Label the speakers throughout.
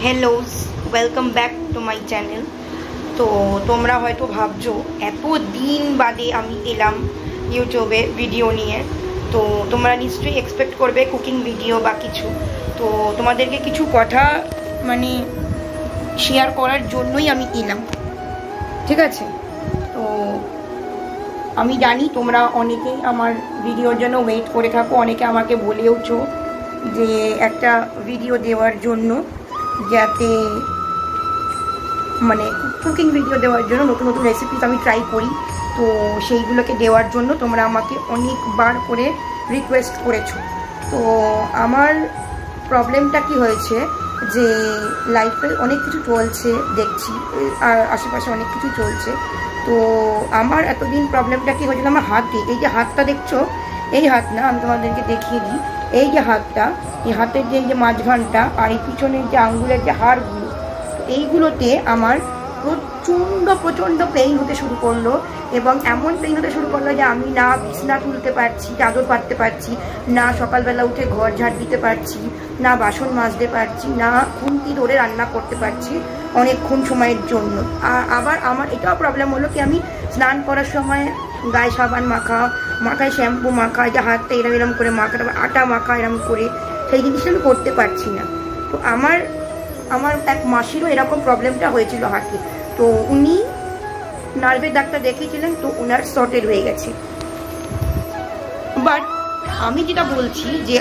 Speaker 1: Hello welcome back to my channel. तो তোমরা হয়তো ভাবছো এত দিন বাদে আমি এলাম ইউটিউবে ভিডিও নিয়ে, তো তোমরা নিশ্চয়ই এক্সপেক্ট করবে কুকিং ভিডিও বা কিছু। তো তোমাদেরকে কিছু কথা মানে শেয়ার করার জন্যই আমি এলাম, ঠিক আছে? তো আমি জানি তোমরা অনেকেই আমার ভিডিওর জন্য ওয়েট করে থাকো, অনেকে আমাকে বলেওছো যে একটা ভিডিও দেওয়ার জন্য, যাতে মানে কুকিং ভিডিও দেওয়ার জন্য নতুন নতুন রেসিপিস আমি ট্রাই করি। তো সেইগুলোকে দেওয়ার জন্য তোমরা আমাকে অনেকবার করে রিকোয়েস্ট করেছো। তো আমার প্রবলেমটা কি হয়েছে যে লাইফে অনেক কিছু চলছে, দেখছি আর আশেপাশে অনেক কিছু চলছে। তো আমার এতদিন প্রবলেমটা কি হয়েছিল, আমার হাতে, এই যে হাতটা দেখছো, এই হাত না, আমি তোমাদেরকে দেখিয়ে দিই, এই যে হাতটা, এই হাতের যে মাঝখানটা আর এই পিছনের যে আঙ্গুলের যে হাড়গুলো, এইগুলোতে আমার প্রচণ্ড পেইন হতে শুরু করলো। এবং এমন পেইন হতে শুরু করলো যে আমি না বিছনা তুলতে পারছি, চাদর পাততে পারছি না, সকালবেলা উঠে ঘর ঝাড় দিতে পারছি না, বাসন মাজতে পারছি না, খুন্তি ধরে রান্না করতে পারছি অনেকক্ষণ সময়ের জন্য। আর আবার আমার এটাও প্রবলেম হলো কি, আমি স্নান করার সময় গায়ে সাবান মাখা, মাথায় শ্যাম্পু মাখা, যে হাতটা এরম এরম করে মাখা, তারপর আটা মাখা এরম করে, সেই জিনিসটা আমি করতে পারছি না। তো আমার এক মাসিরও এরকম প্রবলেমটা হয়েছিল হাতে। তো উনি নার্ভের ডাক্তার দেখিয়েছিলেন, তো ওনার সর্টেড হয়ে গেছে। বাট আমি যেটা বলছি যে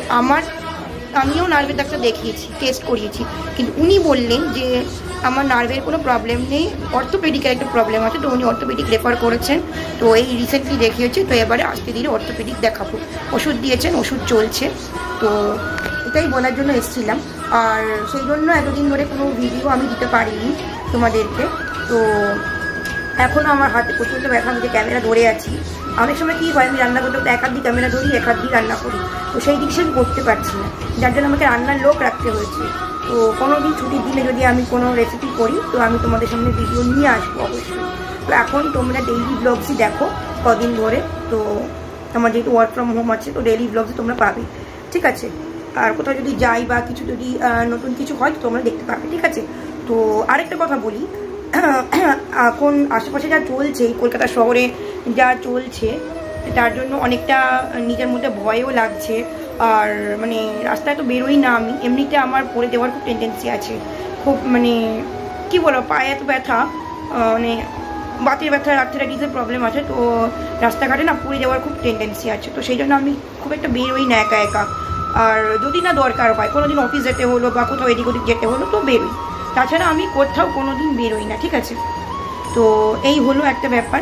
Speaker 1: আমিও নার্ভের ডাক্তার দেখিয়েছি, টেস্ট করিয়েছি, কিন্তু উনি বললেন যে আমার নার্ভের কোনো প্রবলেম নেই, অর্থোপেডিকের একটা প্রবলেম আছে। তো উনি অর্থোপেডিক রেফার করেছেন। তো এই রিসেন্টলি দেখিয়েছি, তো এবারে আজকে দিনে অর্থোপেডিক দেখাবো। ওষুধ দিয়েছেন, ওষুধ চলছে। তো এটাই বলার জন্য এসেছিলাম। আর সেই জন্য এতদিন ধরে কোনো ভিডিও আমি দিতে পারিনি তোমাদেরকে। তো এখনও আমার হাতে প্রচণ্ড ব্যথা, আমি যে ক্যামেরা ধরে আছি, অনেক সময় কী হয়, আমি রান্না করতে এক হাত দিয়ে ক্যামেরা ধরি, এক হাত দিয়ে রান্না করি, তো সেই দিক আমি করতে পারছি না, যার জন্য আমাকে রান্নার লোক রাখতে হয়েছে। তো কোনো দিন ছুটির দিনে যদি আমি কোনো রেসিপি করি, তো আমি তোমাদের সামনে ভিডিও নিয়ে আসবো অবশ্যই। তো এখন তোমরা ডেইলি ব্লগসই দেখো কদিন ধরে। তো আমার যেহেতু ওয়ার্ক ফ্রম হোম আছে, তো ডেইলি ব্লগসই তোমরা পাবে, ঠিক আছে? আর কোথাও যদি যাই বা কিছু যদি নতুন কিছু হয়, তো তোমরা দেখতে পাবে, ঠিক আছে? তো আরেকটা কথা বলি, এখন আশেপাশে যা চলছে, কলকাতা শহরে যা চলছে, তার জন্য অনেকটা নিজের মধ্যে ভয়ও লাগছে। আর মানে রাস্তায় তো বেরোই না আমি, এমনিতে আমার পড়ে দেওয়ার খুব টেন্ডেন্সি আছে, খুব মানে কী বলো, পায়ে এত ব্যথা, মানে বাতের ব্যথা, আর্থ্রাইটিসের প্রবলেম আছে। তো রাস্তাঘাটে না পড়ে যাওয়ার খুব টেন্ডেন্সি আছে। তো সেই জন্য আমি খুব একটা বেরোই না একা একা। আর যদি না দরকার হয়, কোনো দিন অফিস যেতে হলো বা কোথাও এদিক ওদিক যেতে হলো, তো বেরোই, তাছাড়া আমি কোথাও কোনো দিন বেরোই না, ঠিক আছে? তো এই হলো একটা ব্যাপার।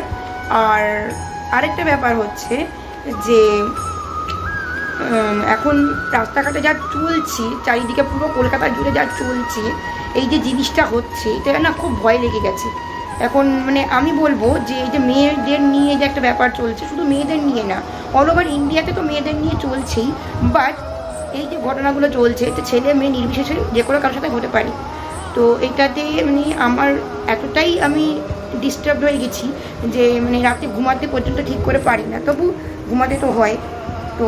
Speaker 1: আর আরেকটা ব্যাপার হচ্ছে যে এখন রাস্তাঘাটে যা চলছে, চারিদিকে পুরো কলকাতা জুড়ে যা চলছে, এই যে জিনিসটা হচ্ছে, এটা না খুব ভয় লেগে গেছে এখন। মানে আমি বলবো যে এই যে মেয়েদের নিয়ে যে একটা ব্যাপার চলছে, শুধু মেয়েদের নিয়ে না, অল ওভার ইন্ডিয়াতে তো মেয়েদের নিয়ে চলছেই, বাট এই যে ঘটনাগুলো চলছে, এতে ছেলে মেয়ে নির্বিশেষে যে কোনো কারোর সাথে হতে পারে। তো এইটাতে মানে আমার এতটাই আমি ডিস্টার্ব হয়ে গেছি যে মানে রাতে ঘুমাতে পর্যন্ত ঠিক করে পারি না, তবু ঘুমাতে তো হয়। তো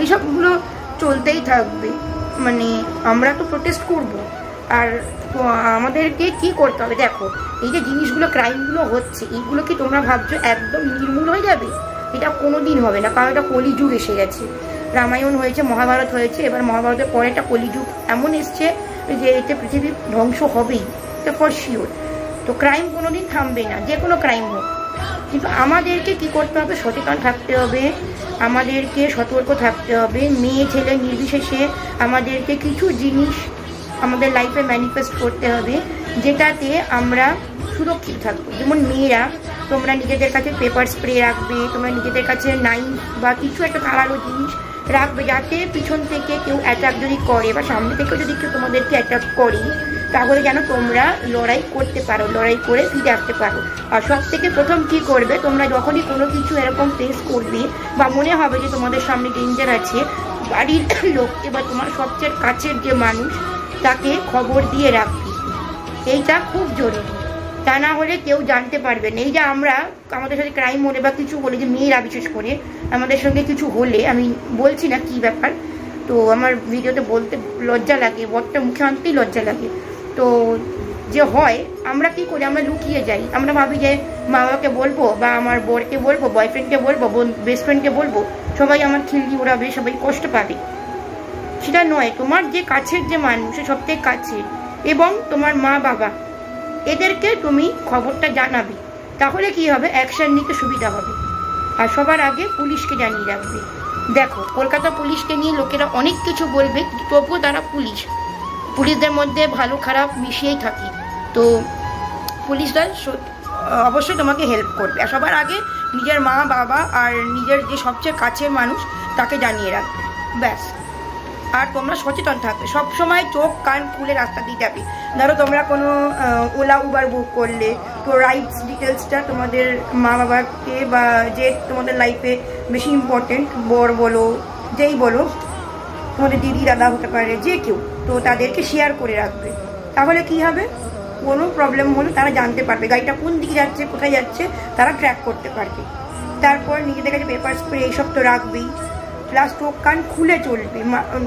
Speaker 1: এইসবগুলো চলতেই থাকবে, মানে আমরা তো প্রোটেস্ট করব। আর তো আমাদেরকে কি করতে হবে, দেখো এই যে জিনিসগুলো, ক্রাইমগুলো হচ্ছে, এইগুলো কি তোমরা ভাবছো একদম নির্মূল হয়ে যাবে? এটা কোনো দিন হবে না, কারণ এটা কলিযুগ এসে গেছে। রামায়ণ হয়েছে, মহাভারত হয়েছে, এবার মহাভারতের পরে একটা কলিযুগ এমন এসছে যে এতে পৃথিবী ধ্বংস হবেই, এটা ফর শিওর। তো ক্রাইম কোনো দিন থামবে না, যে কোনো ক্রাইম হোক। কিন্তু আমাদেরকে কি করতে হবে, সচেতন থাকতে হবে, আমাদেরকে সতর্ক থাকতে হবে, মেয়ে ছেলে নির্বিশেষে আমাদেরকে কিছু জিনিস আমাদের লাইফে ম্যানিফেস্ট করতে হবে, যেটাতে আমরা সুরক্ষিত থাকবো। যেমন মেয়েরা, তোমরা নিজেদের কাছে পেপার স্প্রে রাখবে, তোমরা নিজেদের কাছে নাইফ বা কিছু একটা ধারালো জিনিস রাখবে, যাতে পিছন থেকে কেউ অ্যাটাক যদি করে বা সামনে থেকেও যদি কেউ তোমাদেরকে অ্যাটাক করে, তাহলে যেন তোমরা লড়াই করতে পারো, লড়াই করে ফিরে আসতে পারো। আর সব থেকে প্রথম কী করবে, তোমরা যখনই কোনো কিছু এরকম ফেস করবে বা মনে হবে যে তোমাদের সামনে ডেঞ্জার আছে, বাড়ির লোককে বা তোমার সবচেয়ে কাছের যে মানুষ, তাকে খবর দিয়ে রাখবে। এইটা খুব জরুরি, তা না হলে কেউ জানতে পারবে না। এই যে আমরা, আমাদের সাথে ক্রাইম হলে বা কিছু হলে, যে মেয়েরা বিশেষ করে আমাদের সঙ্গে কিছু হলে, আমি বলছি না কী ব্যাপার, তো আমার ভিডিওতে বলতে লজ্জা লাগে, ওয়ার্ডটা মুখে আনতেই লজ্জা লাগে। তো যে হয় আমরা কি করি, আমরা লুকিয়ে যাই, আমরা ভাবি যে মা বাবাকে বলবো বা আমার বরকে বলবো, বয়ফ্রেন্ডকে বলবো, বেস্ট ফ্রেন্ডকে বলবো, সবাই আমার খিল্লি উড়াবে, সবাই কষ্ট পাবে। সেটা নয়, তোমার যে কাছের যে মানুষ, সব থেকে কাছের এবং তোমার মা বাবা, এদেরকে তুমি খবরটা জানাবে। তাহলে কি হবে, অ্যাকশন নিতে সুবিধা হবে। আর সবার আগে পুলিশকে জানিয়ে রাখবে। দেখো, কলকাতা পুলিশকে নিয়ে লোকেরা অনেক কিছু বলবে, তবুও তারা পুলিশদের মধ্যে ভালো খারাপ মিশিয়েই থাকি। তো পুলিশরা অবশ্যই তোমাকে হেল্প করবে। আর সবার আগে নিজের মা বাবা আর নিজের যে সবচেয়ে কাছের মানুষ তাকে জানিয়ে রাখবে, ব্যাস। আর তোমরা সচেতন থাকবে, সবসময় চোখ কান খুলে রাস্তা দিয়ে যাবে। ধরো তোমরা কোনো ওলা উবার বুক করলে, তো রাইডস ডিটেলসটা তোমাদের মা বাবাকে বা যে তোমাদের লাইফে বেশি ইম্পর্টেন্ট, বর বলো যেই বলো, তোমাদের দিদি দাদা হতে পারে, যে কেউ, তো তাদেরকে শেয়ার করে রাখবে। তাহলে কি হবে, কোনো প্রবলেম হলে তারা জানতে পারবে গাড়িটা কোন দিকে যাচ্ছে, কোথায় যাচ্ছে, তারা ট্র্যাক করতে পারবে। তারপর নিজেদের কাছে পেপার স্প্রে এইসব তো রাখবেই, প্লাস চোখ কান খুলে চলবে,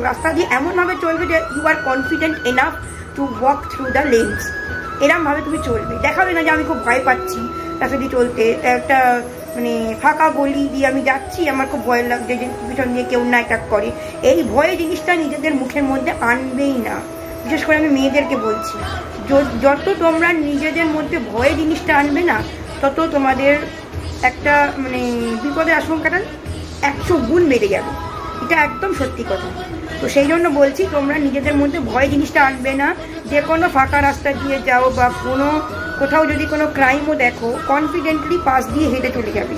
Speaker 1: রাস্তা দিয়ে এমনভাবে চলবে যে you are confident enough to walk through the lens. এরমভাবে তুমি চলবে, দেখাবে না যে আমি খুব ভয় পাচ্ছি রাস্তা দিয়ে চলতে, একটা মানে ফাঁকা গলি দিয়ে আমি যাচ্ছি, আমার খুব ভয় লাগছে যে পিছন দিয়ে কেউ না অ্যাটাক করে। এই ভয় জিনিসটা নিজেদের মুখের মধ্যে আনবেই না। বিশেষ করে আমি মেয়েদেরকে বলছি, যত তোমরা নিজেদের মধ্যে ভয় জিনিসটা আনবে না, তত তোমাদের একটা মানে বিপদের আশঙ্কাটা 100 গুণ বেড়ে যাবে। এটা একদম সত্যি কথা। তো সেই জন্য বলছি, তোমরা নিজেদের মধ্যে ভয় জিনিসটা আনবে না। যে কোনো ফাঁকা রাস্তা দিয়ে যাও বা কোথাও যদি কোনো ক্রাইমও দেখো, কনফিডেন্টলি পাশ দিয়ে হেঁটে চলে যাবে।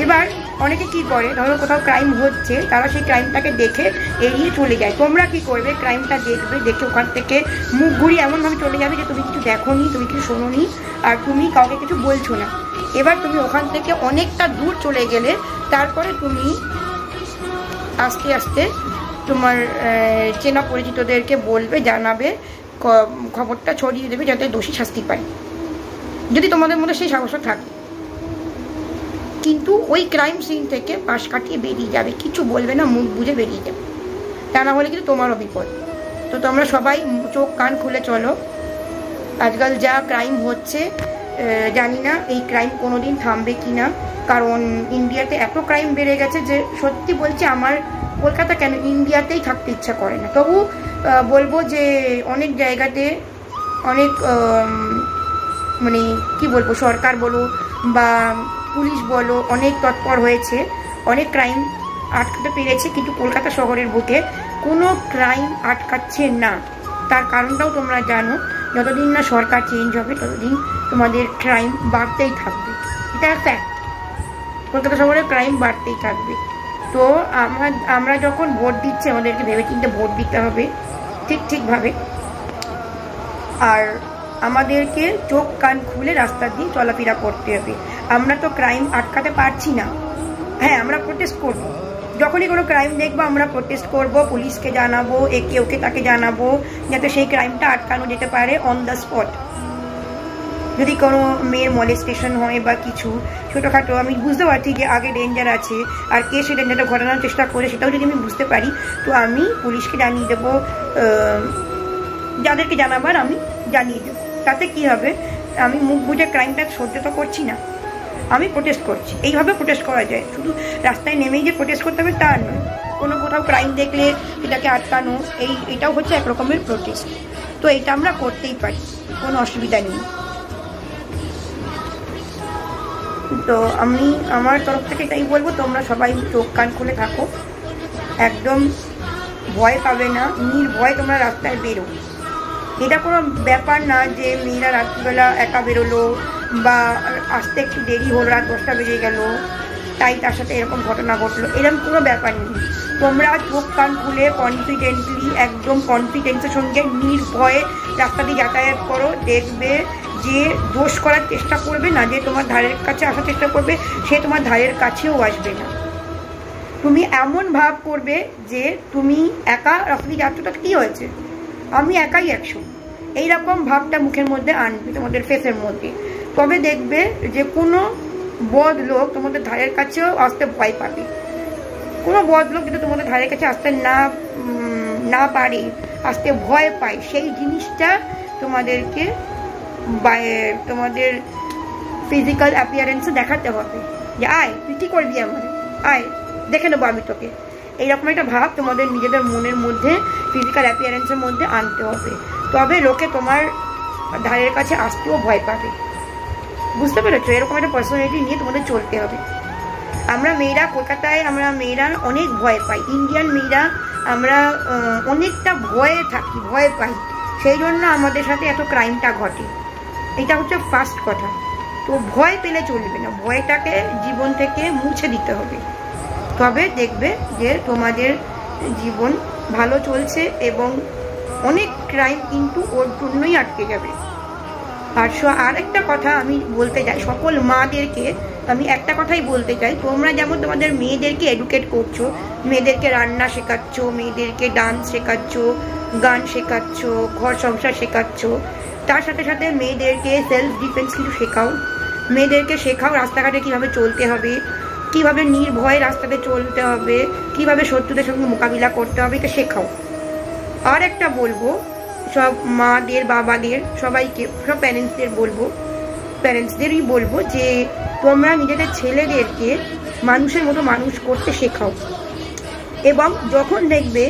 Speaker 1: এবার অনেকে কি করে, ধরো কোথাও ক্রাইম হচ্ছে, তারা সেই ক্রাইমটাকে দেখে এড়িয়ে চলে যায়। তোমরা কি করবে, ক্রাইমটা দেখবে, দেখে ওখান থেকে মুখ ঘুরিয়ে এমনভাবে চলে যাবে যে তুমি কিছু দেখোনি, তুমি কিছু শোনোনি, আর তুমি কাউকে কিছু বলছো না। এবার তুমি ওখান থেকে অনেকটা দূর চলে গেলে তারপরে তুমি আস্তে আস্তে তোমার চেনা পরিচিতদেরকে বলবে, জানাবে, খবরটা ছড়িয়ে দেবে, যাতে দোষী শাস্তি পায়, যদি তোমাদের মধ্যে সেই সাহস থাকে। কিন্তু ওই ক্রাইম সিন থেকে পাশ কাটিয়ে বেরিয়ে যাবে, কিছু বলবে না, মুখ বুঝে বেরিয়ে যাবে, তা না হলে কিন্তু তোমারও বিপদ। তো তোমরা সবাই চোখ কান খুলে চলো। আজকাল যা ক্রাইম হচ্ছে, জানি না এই ক্রাইম কোনোদিন থামবে কি না, কারণ ইন্ডিয়াতে এত ক্রাইম বেড়ে গেছে যে সত্যি বলছি আমার কলকাতা কেন ইন্ডিয়াতেই থাকতে ইচ্ছা করে না। তবু বলবো যে অনেক জায়গাতে অনেক মানে কি বলবো, সরকার বলো বা পুলিশ বলো অনেক তৎপর হয়েছে, অনেক ক্রাইম আটকাতে পেরেছে, কিন্তু কলকাতা শহরের বুকে কোনো ক্রাইম আটকাচ্ছে না। তার কারণটাও তোমরা জানো, যতদিন না সরকার চেঞ্জ হবে ততদিন তোমাদের ক্রাইম বাড়তেই থাকবে, এটা ফ্যাক্ট। কলকাতা শহরে ক্রাইম বাড়তেই থাকবে। তো আমরা যখন ভোট দিচ্ছি, আমাদেরকে ভেবেচিন্তে ভোট দিতে হবে, ঠিকভাবে। আর আমাদেরকে চোখ কান খুলে রাস্তা দিয়ে চলাফেরা করতে হবে। আমরা তো ক্রাইম আটকাতে পারছি না, হ্যাঁ আমরা প্রোটেস্ট করব, যখনই কোনো ক্রাইম দেখবো আমরা প্রোটেস্ট করব, পুলিশকে জানাবো, একে ওকে তাকে জানাবো, যাতে সেই ক্রাইমটা আটকানো যেতে পারে অন দ্য স্পট। যদি কোনো মেয়ের মলেস্টেশন হয় বা কিছু ছোটোখাটো, আমি বুঝতে পারছি যে আগে ডেঞ্জার আছে, আর কে সেই ডেঞ্জারটা ঘটানোর চেষ্টা করে সেটাও যদি আমি বুঝতে পারি, তো আমি পুলিশকে জানিয়ে দেবো, যাদেরকে জানাবার আমি জানিয়ে দেবো। তাতে কি হবে, আমি মুখ বুঝে ক্রাইমটা সহ্য তো করছি না, আমি প্রোটেস্ট করছি। এইভাবে প্রোটেস্ট করা যায়, শুধু রাস্তায় নেমেই যে প্রোটেস্ট করতে হবে তা নয়, কোথাও ক্রাইম দেখলে এটাকে আটকানো, এটাও হচ্ছে এক রকমের প্রোটেস্ট। তো এটা আমরা করতেই পারি, কোনো অসুবিধা নেই। তো আমি আমার তরফ থেকে এটাই বলবো, তোমরা সবাই চোখ কান খুলে থাকো, একদম ভয় পাবে না, নির্ভয় তোমরা রাস্তায় বেরো। এটা কোনো ব্যাপার না যে মেয়েরা রাত্রিবেলা একা বেরোলো বা আসতে একটু দেরি হলো, রাত 10টা বেজে গেল, তাই তার সাথে এরকম ঘটনা ঘটলো, এরকম কোনো ব্যাপার নেই। তোমরা চোখ কান খুলে কনফিডেন্টলি, একদম কনফিডেন্সের সঙ্গে নির্ভয়ে রাস্তা দিয়ে যাতায়াত করো। দেখবে যে দোষ করার চেষ্টা করবে না, যে তোমার ধারের কাছে আসার চেষ্টা করবে, সে তোমার ধারের কাছেও আসবে না। তুমি এমন ভাব করবে যে তুমি একা রাস্তা দিয়ে যাচ্ছ, তো কী হয়েছে, আমি একাই 100, এইরকম ভাবটা মুখের মধ্যে আনবে, তোমাদের ফেসের মধ্যে। তবে দেখবে যে কোনো বদ লোক তোমাদের ধারের কাছেও আসতে ভয় পাবে। কোনো বদ লোক যদি তোমাদের ধারের কাছে আসতে না পারে, আসতে ভয় পায়, সেই জিনিসটা তোমাদেরকে তোমাদের ফিজিক্যাল অ্যাপিয়ারেন্সে দেখাতে হবে যে আয় তুই কী করবি, আমার আয় দেখে নেবো আমি তোকে, এইরকম একটা ভাব তোমাদের নিজেদের মনের মধ্যে ফিজিক্যাল অ্যাপিয়ারেন্সের মধ্যে আনতে হবে। তবে লোকে তোমার ধারের কাছে আসতেও ভয় পাবে। বুঝতে পেরেছো? এরকম একটা পার্সোনালিটি নিয়ে তোমাদের চলতে হবে। আমরা মেয়েরা কলকাতায়, আমরা মেয়েরা অনেক ভয় পাই, ইন্ডিয়ান মেয়েরা আমরা অনেকটা ভয়ে থাকি, ভয় পাই, সেই জন্য আমাদের সাথে এত ক্রাইমটা ঘটে। এটা হচ্ছে ফার্স্ট কথা। তো ভয় পেলে চলবে না, ভয়টাকে জীবন থেকে মুছে দিতে হবে, তবে দেখবে যে তোমাদের জীবন ভালো চলছে এবং অনেক ক্রাইম কিন্তু ওর জন্যই আটকে যাবে। আর একটা কথা আমি বলতে চাই সকল মাদেরকে, আমি একটা কথাই বলতে চাই, তোমরা যেমন তোমাদের মেয়েদেরকে এডুকেট করছো, মেয়েদেরকে রান্না শেখাচ্ছ, মেয়েদেরকে ডান্স শেখাচ্ছ, গান শেখাচ্ছ, ঘর সংসার শেখাচ্ছ, তার সাথে সাথে মেয়েদেরকে সেলফ ডিফেন্স কিছু শেখাও। মেয়েদেরকে শেখাও রাস্তাঘাটে কীভাবে চলতে হবে, কীভাবে নির্ভয়ে রাস্তাতে চলতে হবে, কীভাবে শত্রুদের সঙ্গে মোকাবিলা করতে হবে, এটা শেখাও। আর একটা বলবো সব মাদের, বাবাদের, সবাইকে, সব প্যারেন্টসদেরই বলবো যে তোমরা নিজেদের ছেলেদেরকে মানুষের মতো মানুষ করতে শেখাও। এবং যখন দেখবে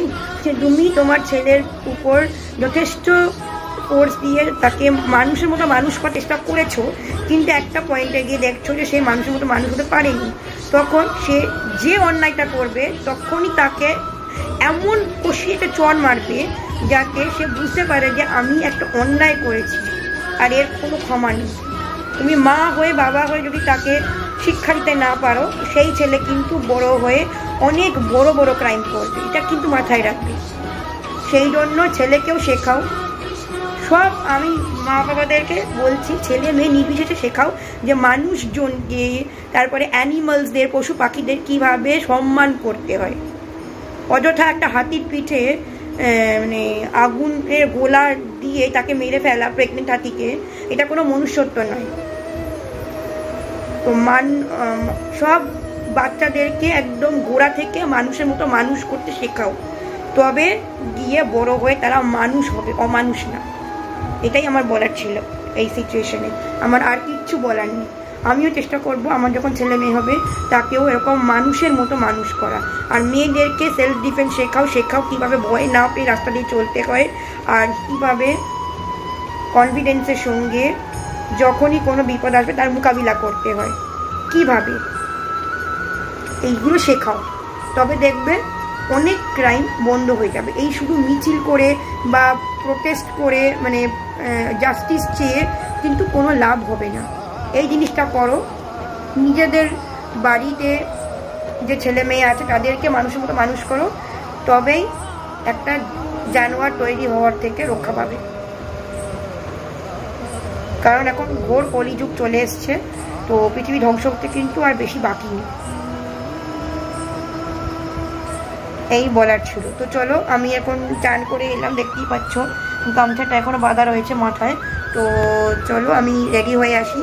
Speaker 1: যে তুমি তোমার ছেলের উপর যথেষ্ট ফোর্স দিয়ে তাকে মানুষের মতো মানুষ করার চেষ্টা করেছো, কিন্তু একটা পয়েন্টে গিয়ে দেখছো যে সে মানুষের মতো মানুষ হতে পারেনি, তখন সে যে অন্যায়টা করবে তখনই তাকে এমন কষিয়ে একটা চড় মারবে যাতে সে বুঝতে পারে যে আমি একটা অন্যায় করেছি আর এর কোনো ক্ষমা নেই। তুমি মা হয়ে, বাবা হয়ে যদি তাকে শিক্ষা দিতে না পারো, সেই ছেলে কিন্তু বড় হয়ে অনেক বড় বড় ক্রাইম করবে, এটা কিন্তু মাথায় রাখবে। সেই জন্য ছেলেকেও শেখাও। সব আমি মা বাবাদেরকে বলছি, ছেলে মেয়ে নির্বিশেষে শেখাও যে মানুষজনকে, তারপরে অ্যানিমালসদের, পশু পাখিদের কীভাবে সম্মান করতে হয়। অযথা একটা হাতির পিঠে মানে আগুনের গোলা দিয়ে তাকে মেরে ফেলা, প্রেগনেন্ট হাতিকে, এটা কোনো মনুষ্যত্ব নয়। তো সব বাচ্চাদেরকে একদম গোড়া থেকে মানুষের মতো মানুষ করতে শেখাও, তবে গিয়ে বড় হয়ে তারা মানুষ হবে, অমানুষ না। এটাই আমার বলার ছিল এই সিচুয়েশনে, আমার আর কিচ্ছু বলার নেই। আমিও চেষ্টা করব আমার যখন ছেলে মেয়ে হবে তাকেও এরকম মানুষের মতো মানুষ করা। আর মেয়েদেরকে সেলফ ডিফেন্স শেখাও কীভাবে ভয় না পেয়ে রাস্তা দিয়ে চলতে হয়, আর কীভাবে কনফিডেন্সের সঙ্গে যখনই কোনো বিপদ আসবে তার মোকাবিলা করতে হয়, কিভাবে, এইগুলো শেখাও। তবে দেখবে অনেক ক্রাইম বন্ধ হয়ে যাবে। এই শুধু মিছিল করে বা প্রোটেস্ট করে, মানে জাস্টিস চেয়ে কিন্তু কোনো লাভ হবে না। এই জিনিসটা করো, নিজেদের বাড়িতে যে ছেলে মেয়ে আছে তাদেরকে মানুষের মতো মানুষ করো, তবেই একটা জানোয়ার তৈরি হওয়ার থেকে রক্ষা পাবে। কারণ এখন ঘোর কলিযুগ চলে এসছে, তো পৃথিবী ধ্বংস হতে কিন্তু আর বেশি বাকি নেই। এই বলার ছিল। তো চলো, আমি এখন চান করে এলাম, দেখতেই পাচ্ছ গামছাটা এখনও বাঁধা রয়েছে মাথায়। তো চলো আমি রেডি হয়ে আসি,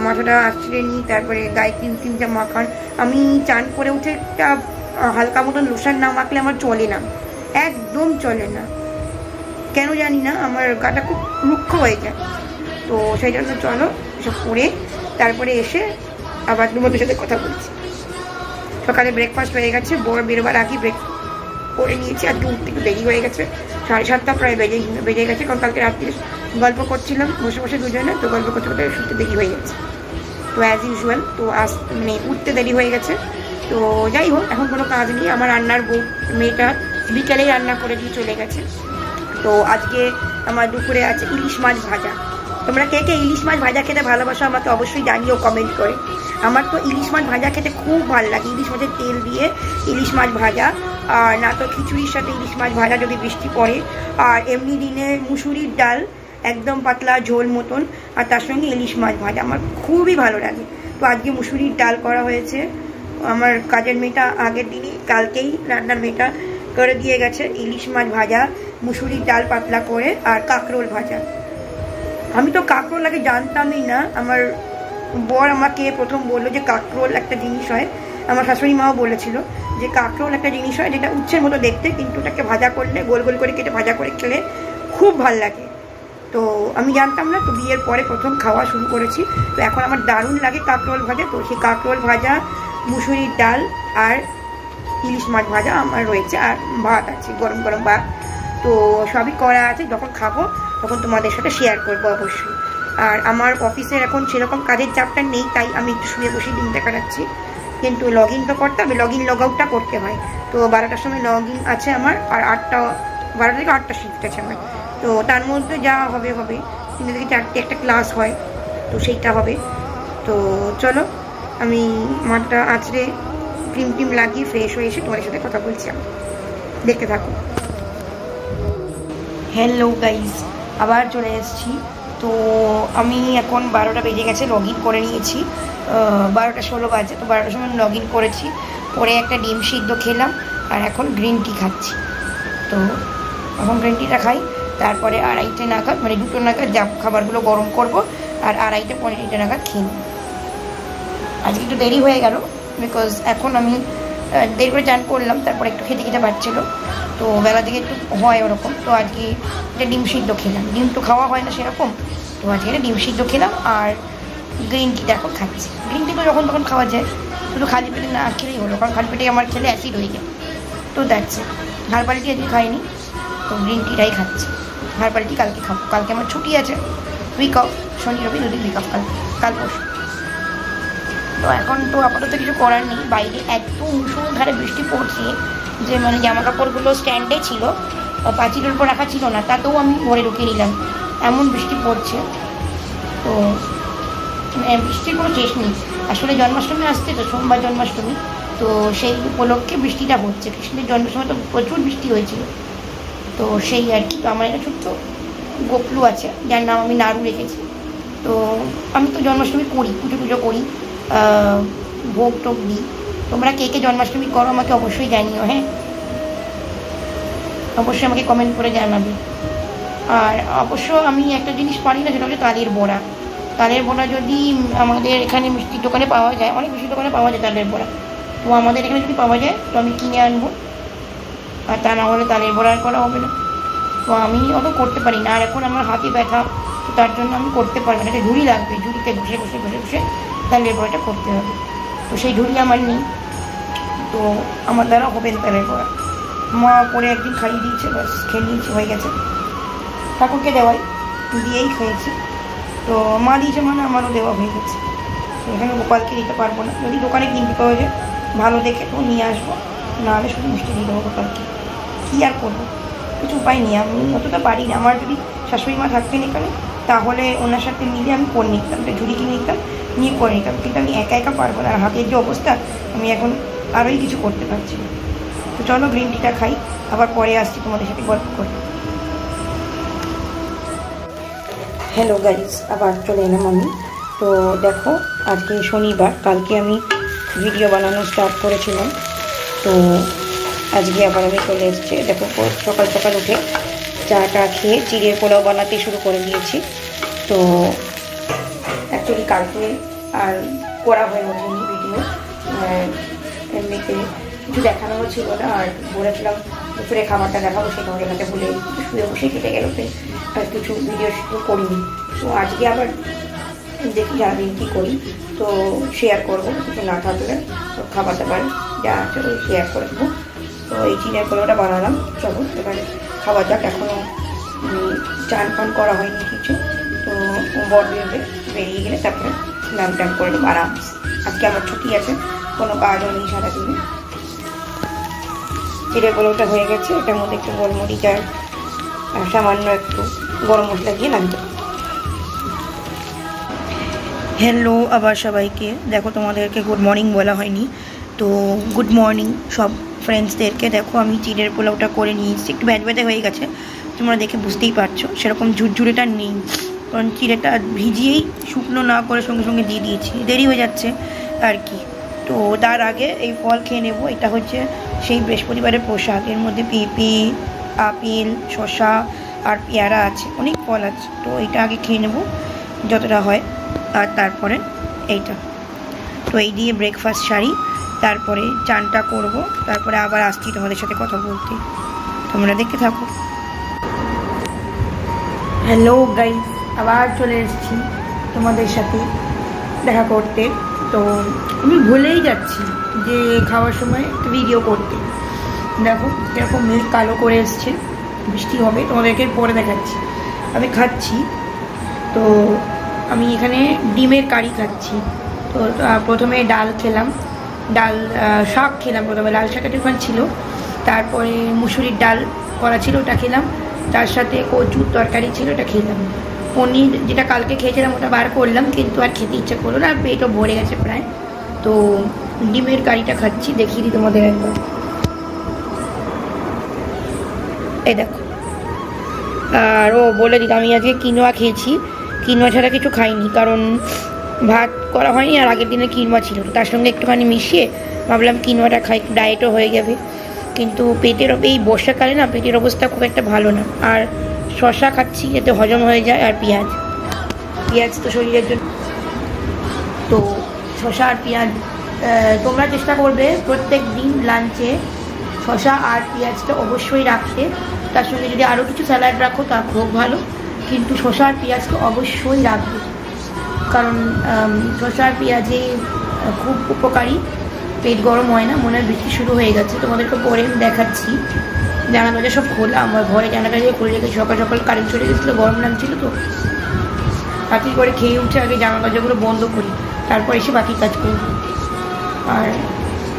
Speaker 1: মাথাটা আঁচড়ে নিই, তারপরে গায়ে ক্রিম যা মাখান। আমি চান করে উঠে একটা হালকা মতন লোশন না মাখলে আমার চলে না, একদম চলে না, কেন জানি না, আমার গাটা খুব রুক্ষ হয়ে যায়। তো সেই জন্য চলো এসব করে তারপরে এসে আবার তোমাদের সাথে কথা বলছি। সকালে ব্রেকফাস্ট হয়ে গেছে, বড় বেরোবার আগে ব্রেক করে নিয়েছি। আজকে উঠতে একটু দেরি হয়ে গেছে, 7:30 প্রায় বেজে গেছে, কারণ কালকে রাত্রে গল্প করছিলাম বসে বসে দুজনে, তো গল্প করতে করতে শুতে দেরি হয়ে গেছে। তো অ্যাজ ইউজুয়াল তো মানে উঠতে দেরি হয়ে গেছে। তো যাই হোক, এখন কোনো কাজ নেই। আমার রান্নার মেয়েটা বিকেলেই রান্না করে দিয়ে চলে গেছে। তো আজকে আমার দুপুরে আছে ইলিশ মাছ ভাজা। তোমরা কে কে ইলিশ মাছ ভাজা খেতে ভালোবাসো আমাকে অবশ্যই জানিও কমেন্ট করে। আমার তো ইলিশ মাছ ভাজা খেতে খুব ভালো লাগে, ইলিশ মাছের তেল দিয়ে ইলিশ মাছ ভাজা, আর না তো খিচুড়ির সাথে ইলিশ মাছ ভাজা যদি বৃষ্টি পড়ে, আর এমনি দিনে মুসুরির ডাল একদম পাতলা ঝোল মতন, আর তার সঙ্গে ইলিশ মাছ ভাজা আমার খুবই ভালো লাগে। তো আজকে মুসুরির ডাল করা হয়েছে। আমার কাজের মেয়েটা আগের দিনই, কালকেই রান্নার মেয়েটা করে দিয়ে গেছে ইলিশ মাছ ভাজা, মুসুরির ডাল পাতলা করে, আর কাঁকরোল ভাজা। আমি তো কাঁকরোল আগে জানতামই না, আমার বর আমাকে প্রথম বললো যে কাঁকরোল একটা জিনিস হয়। আমার শাশুড়ি মাও বলেছিল যে কাঁকরোল একটা জিনিস হয় যেটা উচ্ছের মতো দেখতে, কিন্তু ওটাকে ভাজা করলে, গোল গোল করে কেটে ভাজা করে খেলে খুব ভাল লাগে। তো আমি জানতাম না, তো বিয়ের পরে প্রথম খাওয়া শুরু করেছি। তো এখন আমার দারুণ লাগে কাঁকরোল ভাজা। তো সেই কাঁকরোল ভাজা, মুসুরির ডাল আর ইলিশ মাছ ভাজা আমার রয়েছে, আর ভাত আছে, গরম গরম ভাত। তো সবই করা আছে, যখন খাবো তখন তোমাদের সাথে শেয়ার করবো অবশ্যই। আর আমার অফিসের এখন সেরকম কাজের চাপটা নেই, তাই আমি একটু শুয়ে বসে দিনটা কাটাচ্ছি। কিন্তু লগ ইন তো করতে হবে, লগ ইন লগ আউটটা করতে হয়। তো 12টার সময় লগ ইন আছে আমার, আর 12টা থেকে 8টা শিফট আছে আমার। তো তার মধ্যে যা হবে হবে, 3টে থেকে 4টে একটা ক্লাস হয়, তো সেইটা হবে। তো চলো আমি মাঠটা আঁচড়ে ক্রিম টিম লাগিয়ে ফ্রেশ হয়ে এসে তোমাদের সাথে কথা বলছি, আমি দেখতে থাকো। হ্যালো গাইজ, আবার চলে এসেছি। তো আমি এখন 12টা বেজে গেছে, লগ ইন করে নিয়েছি। 12টা 16 বাজে। তো 12টার সময় লগ ইন করেছি, পরে একটা ডিম সিদ্ধ খেলাম, আর এখন গ্রিন টি খাচ্ছি। তো এখন গ্রিন টিটা খাই, তারপরে 2:30 নাগাদ, মানে 2টো নাগাদ যা খাবারগুলো গরম করব, আর 2:30 পৌনে নাগাদ খেয়ে নেব। আজকে একটু দেরি হয়ে গেল, বিকজ এখন আমি দেরি করে চান করলাম, তারপরে একটু খেতে খেতে পারছিলো। তো বেলা থেকে একটু হয় ওরকম। তো আজকে একটা ডিম সিদ্ধ খেলাম, ডিম তো খাওয়া হয় না সেরকম। তো আজকে একটা ডিম সিদ্ধ খেলাম, আর গ্রিন টিটা এখন খাচ্ছি। গ্রিন টি তো যখন তখন খাওয়া যায়, শুধু খালি পেটে না খেলেই হলো, কারণ খালি পেটে আমার খেলে অ্যাসিড হয়ে যায়। তো দেখছে হারবালিটি আজকে খাইনি, তো গ্রিন টিটাই খাচ্ছি। হারবালিটি কালকে খাবো, কালকে আমার ছুটি আছে, উইক অফ, শনি রবি 2 দিন উইক অফ, কাল পরশু। তো এখন তো আপাতত কিছু করার নেই, বাইরে এত মুষলধারে বৃষ্টি পড়ছে যে মানে জামা কাপড়গুলো স্ট্যান্ডে ছিল, পাঁচিলের উপর রাখা ছিল না, তাতেও আমি ঘরে ঢুকিয়ে নিলাম, এমন বৃষ্টি পড়ছে। তো বৃষ্টির কোনো শেষ নেই। আসলে জন্মাষ্টমী আসছে, তো সোমবার জন্মাষ্টমী, তো সেই উপলক্ষে বৃষ্টিটা হচ্ছে। কৃষ্ণের জন্মের সময় তো প্রচুর বৃষ্টি হয়েছিল, তো সেই আর কি। তো আমার একটা ছোট্ট গোপলু আছে, যার নাম আমি নাড়ু রেখেছি। তো আমি তো জন্মাষ্টমী করি, পুজো টুজো করি, ভোগ টোগ দিই। তোমরা কে কে জন্মাষ্টমী করো আমাকে অবশ্যই জানিও, হ্যাঁ, অবশ্যই আমাকে কমেন্ট করে জানাবে। আর অবশ্য আমি একটা জিনিস পারি না, সেটা হচ্ছে তালের বড়া। তালের বড়া যদি আমাদের এখানে মিষ্টির দোকানে পাওয়া যায়, অনেক মিষ্টির দোকানে পাওয়া যায় তালের বড়া, তো আমাদের এখানে যদি পাওয়া যায় তো আমি কিনে আনবো, আর তা না হলে তালের বড়া আর করা হবে না। তো আমি অত করতে পারি না, আর এখন আমার হাতে ব্যথা, তো তার জন্য আমি করতে পারবো না। একটা ঝুড়ি লাগবে, ঝুড়িতে বসে বসে বসে বসে তালের বড়াটা করতে হবে। তো সেই ঝুড়ি আমার নেই, তো আমার দ্বারা হবে না তালের বড়া। মা করে একদিন খাইয়ে দিয়েছে, বাস খেয়ে নিয়েছি, হয়ে গেছে। ঠাকুরকে দেওয়াই দিয়েই খেয়েছি, তো মা দিয়েছে মানে আমারও দেওয়া হয়ে গেছে। তো এখানে গোপালকে দিতে পারবো না, যদি দোকানে কিনতে পাওয়া যায় ভালো দেখে তো নিয়ে আসবো, নাহলে শুধু মিষ্টি দিয়ে দেবো গোপালকে। কী আর করবো, কিছু উপায় নেই, আমি অতটা পারি না। আমার যদি শাশুড়ি মা থাকতেন এখানে, তাহলে ওনার সাথে মিলে আমি করে নিতাম, একটা ঝুড়ি কিনে নিতাম, নিয়ে করে নিতাম, কিন্তু আমি একা একা পারবো না। আর হাতের যে অবস্থা, আমি এখন আরোই কিছু করতে পারছি না। তো চলো গ্রিন টিটা খাই, আবার পরে আসছি তোমাদের সাথে গল্প করে। হ্যালো গাইজ, আবার চলে এলাম আমি। তো দেখো আজকে শনিবার, কালকে আমি ভিডিও বানানো স্টার্ট করেছিলাম, তো আজকে আবার আমি চলে এসেছি। দেখো সকাল সকাল উঠে চাটা খেয়ে চিড়ের পোলাও বানাতে শুরু করে দিয়েছি। তো অ্যাকচুয়ালি কালকে আর করা হয়ে ওঠেনি ভিডিও, এমনিতে কিছু দেখানোও ছিল না, আর বলেছিলাম দুপুরে খাবারটা দেখাবো, সেটাও দেখাতে ভুলে শুয়ে বসে কেটে গেল, আর কিছু ভিডিও শুরু করিনি। তো আজকে আবার দেখি সারাদিন কী করি, তো শেয়ার করবো, কিছু না থাকলে তো খাবার দাবার যা আছে ওই শেয়ার করে দেবো। তো এই চিড়ের পোলাওটা বানালাম, চলো এবারে খাওয়া যাক। এখনও চান পান করা হয়নি কিছু, তো বর বেরিয়ে গেলে তারপরে স্নান টান করে দেবো আরাম। আজকে আমার ছুটি আছে, কোনো কাজও নেই সারাদিনে। চিড়ের পোলাওটা হয়ে গেছে, এটার মধ্যে একটু গোলমরিচ আর সামান্য একটু গরম মশলা দিয়ে লাগবে। হ্যালো আবার সবাইকে, দেখো তোমাদেরকে গুড মর্নিং বলা হয়নি, তো গুড মর্নিং সব ফ্রেন্ডসদেরকে। দেখো আমি চিড়ের পোলাওটা করে নিয়েছি, একটু ব্যাদে হয়ে গেছে, তোমরা দেখে বুঝতেই পারছো, সেরকম ঝুরঝুরেটা নেই, কারণ চিড়েটা ভিজিয়েই শুকনো না করে সঙ্গে সঙ্গে দিয়ে দিয়েছি, দেরি হয়ে যাচ্ছে আর কি। তো তার আগে এই ফল খেয়ে নেবো, এটা হচ্ছে সেই বৃহস্পতিবারের প্রসাদ, এর মধ্যে পেঁপে, আপেল, শসা আর পেয়ারা আছে, অনেক ফল আছে। তো এটা আগে খেয়ে নেবো যতটা হয়, আর তারপরে এইটা। তো এই দিয়ে ব্রেকফাস্ট সারি, তারপরে চানটা করব, তারপরে আবার আসছি তোমাদের সাথে কথা বলতে, তোমরা দেখতে থাকো। হ্যালো গাইস, আবার চলে এসেছি তোমাদের সাথে দেখা করতে। তো আমি ভুলেই যাচ্ছি যে খাওয়ার সময় ভিডিও করতে। দেখো এরকম মেঘ কালো করে এসছে, বৃষ্টি হবে, তোমাদেরকে পরে দেখাচ্ছি। আমি খাচ্ছি, তো আমি এখানে ডিমের কারি খাচ্ছি। তো প্রথমে ডাল খেলাম, শাক খেলাম। প্রথমে লাল শাক একটুখানি ছিল, তারপরে মুসুরির ডাল করা ছিল ওটা খেলাম, তার সাথে কচুর তরকারি ছিল ওটা খেলাম। পনির যেটা কালকে খেয়েছিলাম ওটা বার করলাম, কিন্তু আর খেতে ইচ্ছা করলো না, পেটও ভরে গেছে প্রায়। তো ডিমের কারিটা খাচ্ছি, দেখিয়ে দিই তোমাদের একবার। এই দেখো। আর ও বলে দিই, আমি আজকে কিনোয়া খেয়েছি, কিনোয়া ছাড়া কিছু খাইনি, কারণ ভাত করা হয়নি আর আগের দিনে কিনোয়া ছিল, তার সঙ্গে একটুখানি মিশিয়ে ভাবলাম কিনোয়াটা খাই, ডায়েটও হয়ে যাবে। কিন্তু পেটের এই বর্ষাকালে না পেটের অবস্থা খুব একটা ভালো না। আর শশা খাচ্ছি যাতে হজম হয়ে যায়, আর পেঁয়াজ তো শরীরের জন্য। তো শশা আর পেঁয়াজ তোমরা চেষ্টা করবে প্রত্যেক দিন লাঞ্চে শশা আর পেঁয়াজটা অবশ্যই রাখতে। তার সঙ্গে যদি আরও কিছু স্যালাড রাখো তা খুব ভালো, কিন্তু শশা আর পেঁয়াজটা অবশ্যই রাখবে, কারণ শশা আর পেঁয়াজে খুব উপকারী। পেট গরম হয় না। মনে হয় বৃষ্টি শুরু হয়ে গেছে, তোমাদেরকে পরে দেখাচ্ছি। জানা দরজা সব খোলা, আমার ঘরে জানাটা দিয়ে খুলে রেখেছি। সকাল সকাল কারেন্ট চলে গেছিলো, গরম লাগছিল, তো বাকি করে খেয়ে উঠে আগে জানা দরজাগুলো বন্ধ করি, তারপর এসে বাকি কাজ করি। আর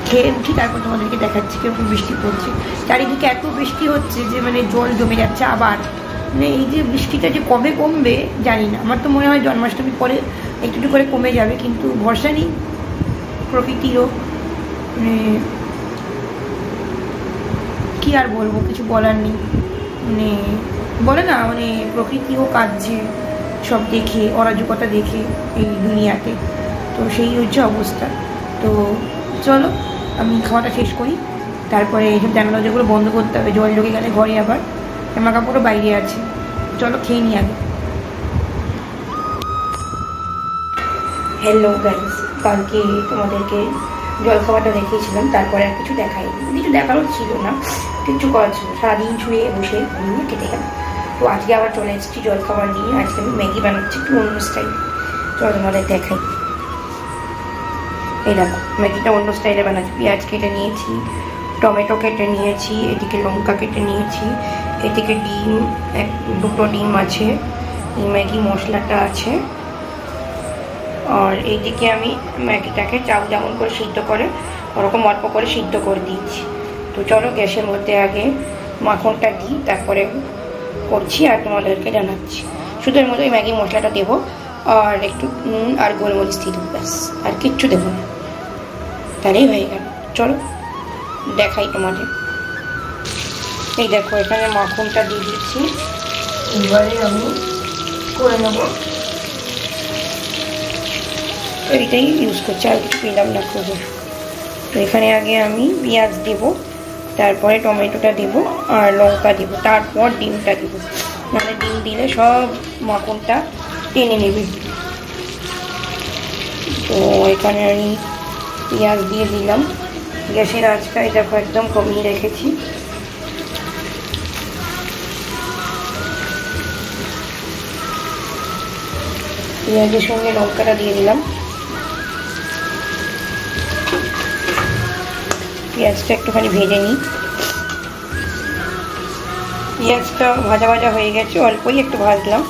Speaker 1: খেয়ে উঠি, তারপর তোমাদেরকে দেখাচ্ছি কিরকম বৃষ্টি পড়ছে। চারিদিকে এত বৃষ্টি হচ্ছে যে মানে জল জমে যাচ্ছে আবার। মানে এই যে বৃষ্টিটা যে কবে কমবে জানি না। আমার তো মনে হয় জন্মাষ্টমীর পরে একটু একটু করে কমে যাবে, কিন্তু ভরসা নেই প্রকৃতিরও। মানে কি আর বলবো, কিছু বলার নেই। মানে বলে না, মানে প্রকৃতিও কাঁদছে সব দেখে, অরাজকতা দেখে এই দুনিয়াতে। তো সেই হচ্ছে অবস্থা। তো চলো আমি খাওয়াটা শেষ করি, তারপরে এইসব জানালা যেগুলো বন্ধ করতে হবে, জল ঢুকে গেলে ঘরে আবার। জামা কাপড়ও বাইরে আছে, চলো খেয়ে নিই আগে। হ্যালো গাইস, কালকে তোমাদেরকে জলখাবারটা দেখিয়েছিলাম, তারপরে আর কিছু দেখাইনি। কিছু দেখারও ছিল না, কিছু করার ছিল, সারাদিন ছুঁয়ে বসে ঘুমিয়ে কেটে গেল। তো আজকে আবার চলে এসেছি জলখাবার নিয়ে। আজকে আমি ম্যাগি বানাচ্ছি একটু অন্য স্টাইলে, চলো তোমাদের দেখাই। এই দেখো ম্যাগিটা অন্য স্টাইলে বানাচ্ছি। পেঁয়াজ কেটে নিয়েছি, টমেটো কেটে নিয়েছি, এদিকে লঙ্কা কেটে নিয়েছি, এদিকে ডিম, দুটো ডিম আছে, এই ম্যাগি মশলাটা আছে। আর এইদিকে আমি ম্যাগিটাকে চাউ যেমন করে সিদ্ধ করে ওরকম অল্প করে সিদ্ধ করে দিচ্ছি। তো চলো গ্যাসের মধ্যে আগে মাখনটা দিই, তারপরে করছি আর তোমাদেরকে জানাচ্ছি। শুধু এর মধ্যে ম্যাগি মশলাটা দেবো, আর একটু নুন আর গোলমরিচ দিয়ে দেবো, ব্যাস, আর কিচ্ছু দেবো না, তাহলেই হয়ে গেল। চলো দেখাই তোমাদের। এই দেখো এখানে মাখনটা দিয়ে দিচ্ছি, এবারে আমি করে নেবো। তো এইটাই ইউজ করছি, আর কিছু পেলাম না করবো। তো এখানে আগে আমি পেঁয়াজ দেবো, তারপরে টমেটোটা দেবো আর লঙ্কা দেবো, তারপর ডিমটা দেবো, মানে ডিম দিলে সব মাখনটা টেনে নেবে। তো এখানে আমি পেঁয়াজ দিয়ে দিলাম, গ্যাসের আঁচটা দেখো একদম কমিয়ে রেখেছি। পেঁয়াজের সঙ্গে লঙ্কাটা দিয়ে দিলাম, পেঁয়াজটা একটুখানি ভেজে নিই। পেঁয়াজটা ভাজা ভাজা হয়ে গেছে, অল্পই একটু ভাজলাম।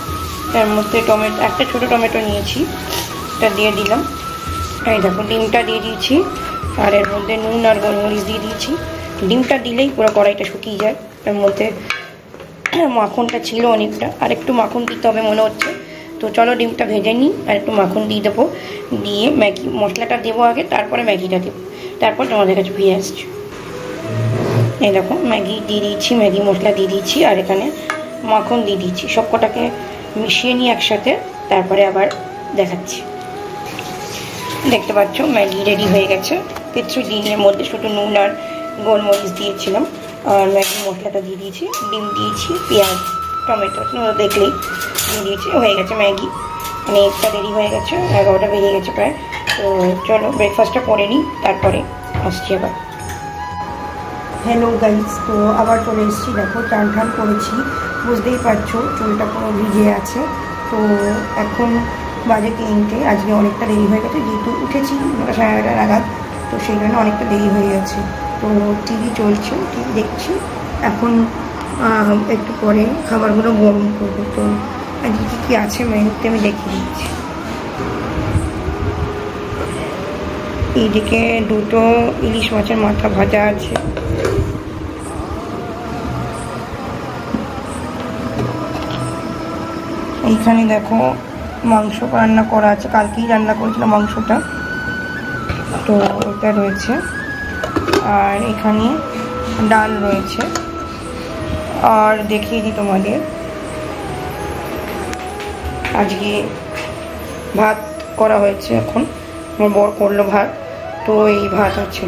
Speaker 1: তার মধ্যে টমেটো, একটা ছোটো টমেটো নিয়েছি, এটা দিয়ে দিলাম। এই দেখো ডিমটা দিয়ে দিয়েছি, আর এর মধ্যে নুন আর গোলমরিচ দিয়ে দিয়েছি। ডিমটা দিলেই পুরো কড়াইটা শুকিয়ে যায়। এর মধ্যে মাখনটা ছিল অনেকটা, আর একটু মাখন দিতে হবে মনে হচ্ছে। তো চলো ডিমটা ভেজে নিই, আর একটু মাখন দিয়ে দেবো, দিয়ে ম্যাগি মশলাটা দেবো আগে, তারপরে ম্যাগিটা দেবো, তারপর তোমাদের কাছে ফিরে আসছি। এই দেখো ম্যাগি দিয়ে দিয়েছি, ম্যাগি মশলা দিয়ে দিয়েছি, আর এখানে মাখন দিয়ে দিয়েছি। সব কটাকে মিশিয়ে নিই একসাথে, তারপরে আবার দেখাচ্ছি। দেখতে পাচ্ছ ম্যাগি রেডি হয়ে গেছে। কিছু ডিমের মধ্যে শুধু নুন আর গোলমরিচ দিয়েছিলাম, আর ম্যাগি মশলাটা দিয়ে দিয়েছি, ডিম দিয়েছি, পেঁয়াজ টমেটো দেখলেই দিয়ে দিয়েছি, হয়ে গেছে ম্যাগি। মানে একটা রেডি হয়ে গেছে, 11টা বেজে গেছে প্রায়। তো চলো ব্রেকফাস্টটা করে নিই, তারপরে আসছি আবার। হ্যালো গাইস, তো আবার চলে এসেছি। দেখো চান ঠান করেছি, বুঝতেই পারছো চুলটা পুরো ভিজে আছে। তো এখন বাজে 3টে, আজকে অনেকটা দেরি হয়ে গেছে যেহেতু উঠেছি 9:30 নাগাদ, তো সেই জন্য অনেকটা দেরি হয়ে গেছে। তো টিভি চলছে, টিভি দেখছি। এখন একটু পরে খাবারগুলো গরম করবো। তো আজকে কী কী আছে মেনুতে আমি দেখিয়ে দিচ্ছি। এইদিকে 2টো ইলিশ মাছের মাথা ভাজা আছে, এইখানে দেখো মাংস রান্না করা আছে, কালকেই রান্না করেছিলাম মাংসটা, তো এটা রয়েছে। আর এখানে ডাল রয়েছে। আর দেখিয়ে দিই তোমাদের, আজকে ভাত করা হয়েছে, এখন আমার বর করলো ভাত, তো এই ভাত আছে।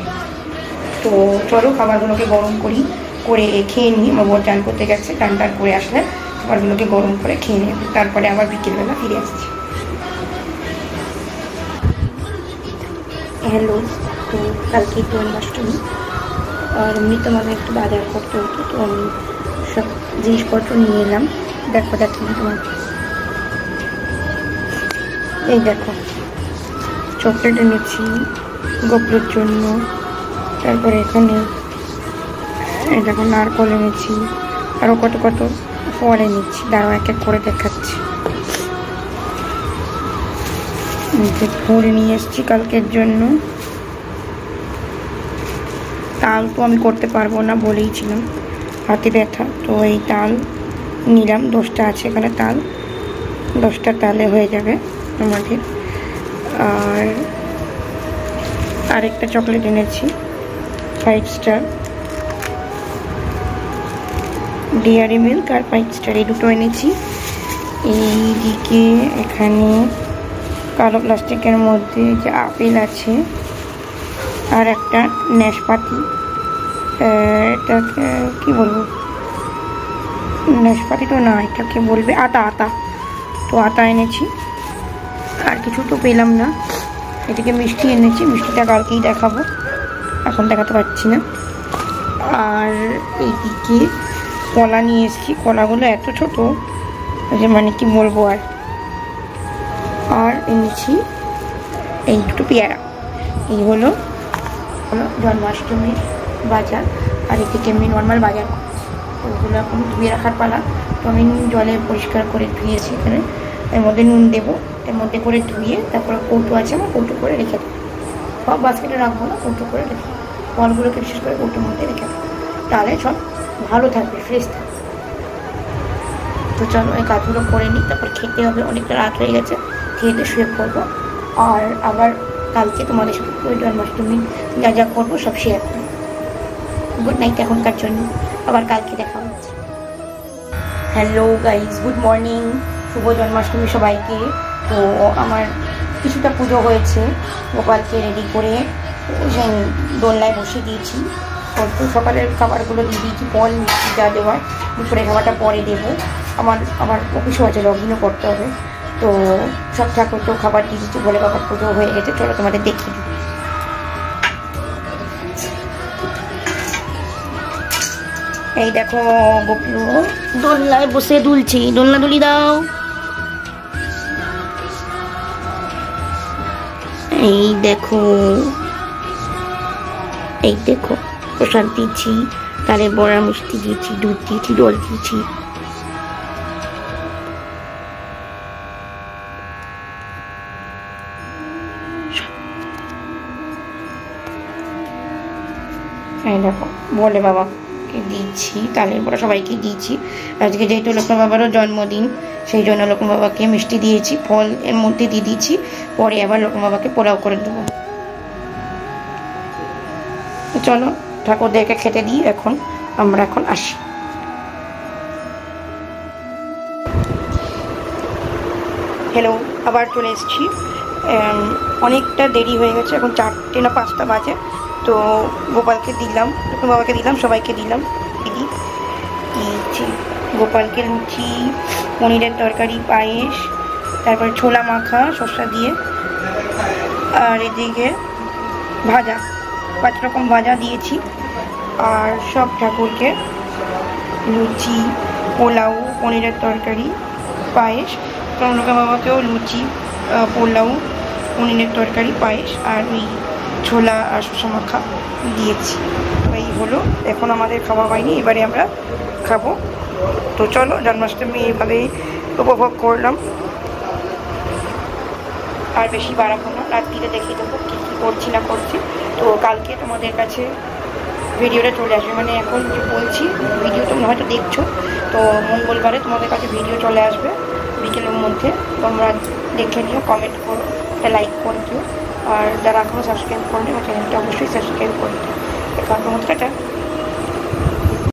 Speaker 1: তো চলো খাবারগুলোকে গরম করি, করে খেয়ে নিই। আমার বর চান করতে গেছে, টান করে আসলে খাবারগুলোকে গরম করে খেয়ে নেব, তারপরে আবার বিকেলবেলা ফিরে আসছি। হ্যালো, তো কালকে জন্মাষ্টমী, আর এমনি তো মানে একটু বাজার করতে হতো, তো আমি সব জিনিসপত্র নিয়ে এলাম। দেখো তোমার, এই দেখো চকলেট এনেছি গোপুরের জন্য, তারপরে এখানে এই দেখো নারকল এনেছি, আরও কত কত ফল এনেছি, দাঁড়াও এক এক করে দেখাচ্ছি। ফুল নিয়ে এসেছি কালকের জন্য। তাল তো আমি করতে পারবো না, বলেইছিলাম হাতে ব্যথা, তো এই তাল নিলাম, 10টা আছে এখানে তাল, 10টা তালে হয়ে যাবে আমাদের। আর আরেকটা চকলেট এনেছি 5 স্টার, ডেয়ারি মিল্ক আর 5 স্টার, এই দুটো এনেছি। এইদিকে এখানে কালো প্লাস্টিকের মধ্যে যে আপেল আছে, আর একটা নাশপাতি, এটাকে কি বলবো, নাশপাতি তো না, এটাকে বলবে আতা, তো আতা এনেছি। আর কিছু তো পেলাম না। এদিকে মিষ্টি এনেছি, মিষ্টিটা কালকেই দেখাবো, এখন দেখাতে পারছি না। আর এইদিকে কলা নিয়ে এসেছি, কলাগুলো এত ছোট যে মানে কি বলবো। আর এনেছি এই দুটো পেয়ারা। এই হলো জন্মাষ্টমীর বাজার। আর এদিকে এমনি নর্মাল বাজার, ওগুলো এখন ধুয়ে রাখার পালা। তো আমি জলে পরিষ্কার করে ধুয়েছি, এখানে এর মধ্যে নুন দেবো, এর মধ্যে করে ধুয়ে তারপরে কৌটো আছে আমার, কৌটো করে রেখে দেবো, সব বাস্কেটে রাখবো না, কৌটো করে রেখে দেবো, ফলগুলোকে বিশেষ করে কৌটোর মধ্যে রেখে দেবো, তাহলে সব ভালো থাকবে, ফ্রেশ থাকবে। তো চলো এই কাজগুলো করে নিই, তারপর খেতে হবে, অনেকটা রাত হয়ে গেছে, খেতে শুয়ে পড়বো। আর আবার কালকে তোমাদের সাথে ওই জন্মাষ্টমী যা যা করবো সব শেয়ার করবো। গুড নাইট এখনকার জন্য, আবার কালকে দেখা হচ্ছে। হ্যালো গাইজ, গুড মর্নিং, শুভ জন্মাষ্টমী সবাইকে। তো আমার কিছুটা পুজো হয়েছে, গোপালকে রেডি করে দোলনায় বসিয়ে দিয়েছি। তো সকালের খাবারগুলো দিয়ে দিয়েছি, ফল মিষ্টি যা দেওয়ার, দুপুরে খাবারটা পরে দেবো। আমার অফিসও আছে, লগইনও করতে হবে, তো সব ঠাকুরকেও খাবার দিয়ে দিচ্ছি, বলে বাবার পুজো হয়ে গেছে। চলো তোমাদের দেখিয়ে দিই। এই দেখো গোপু দোলনায় বসে দুলছি, দোলনা দুলি দাও। এই দেখো প্রসাদ দিয়েছি, তালে বড়া মিষ্টি দিয়েছি, দুধ দিয়েছি, জল দিয়েছি। এই দেখো বলে বাবাকে দিচ্ছি, তালের বড়া সবাইকে দিয়েছি। আজকে যেহেতু লক্ষ্মণ বাবারও জন্মদিন, সেই জন্য লক্ষ্মণ বাবাকে মিষ্টি দিয়েছি, ফল এর মধ্যে দিয়ে দিয়েছি, পরে আবার লক্ষ্মণ বাবাকে পোলাও করে দেবো। চলো ঠাকুরদেরকে খেতে দিই, আমরা এখন আসি। হ্যালো, আবার চলে এসেছি। অনেকটা দেরি হয়ে গেছে, এখন 4টে না 5টা বাজে। তো গোপালকে দিলাম, লক্ষ্মণ বাবাকে দিলাম, সবাইকে দিলাম। দিদি দিয়েছি গোপালকে লুচি, পনিরের তরকারি, পায়েস, তারপর ছোলা মাখা শসা দিয়ে, আর এদিকে ভাজা, 5 রকম ভাজা দিয়েছি। আর সব ঠাকুরকে লুচি, পোলাও, পনিরের তরকারি, পায়েস। তনুকা বাবাকেও লুচি, পোলাও, পনিরের তরকারি, পায়েস আর ওই ছোলা আর শসা মাখা দিয়েছি। এই হলো, এখন আমাদের খাওয়া হয়নি, এবারে আমরা খাবো। তো চলো, জন্মাষ্টমী এইভাবেই উপভোগ করলাম, আর বেশি বাড়াবো না, রাত্রিতে দেখিয়ে দেবো কী কী করছি না করছি। তো কালকে তোমাদের কাছে ভিডিওটা চলে আসবে, মানে এখন যে বলছি ভিডিও তোমরা হয়তো দেখছো, তো মঙ্গলবারে তোমাদের কাছে ভিডিও চলে আসবে বিকেলের মধ্যে। তোমরা দেখে নিও, কমেন্ট করো, লাইক করে দিও, আর যারা এখনও সাবস্ক্রাইব করবে আমার চ্যানেলটা অবশ্যই সাবস্ক্রাইব করে দিও। এখন তোমাদের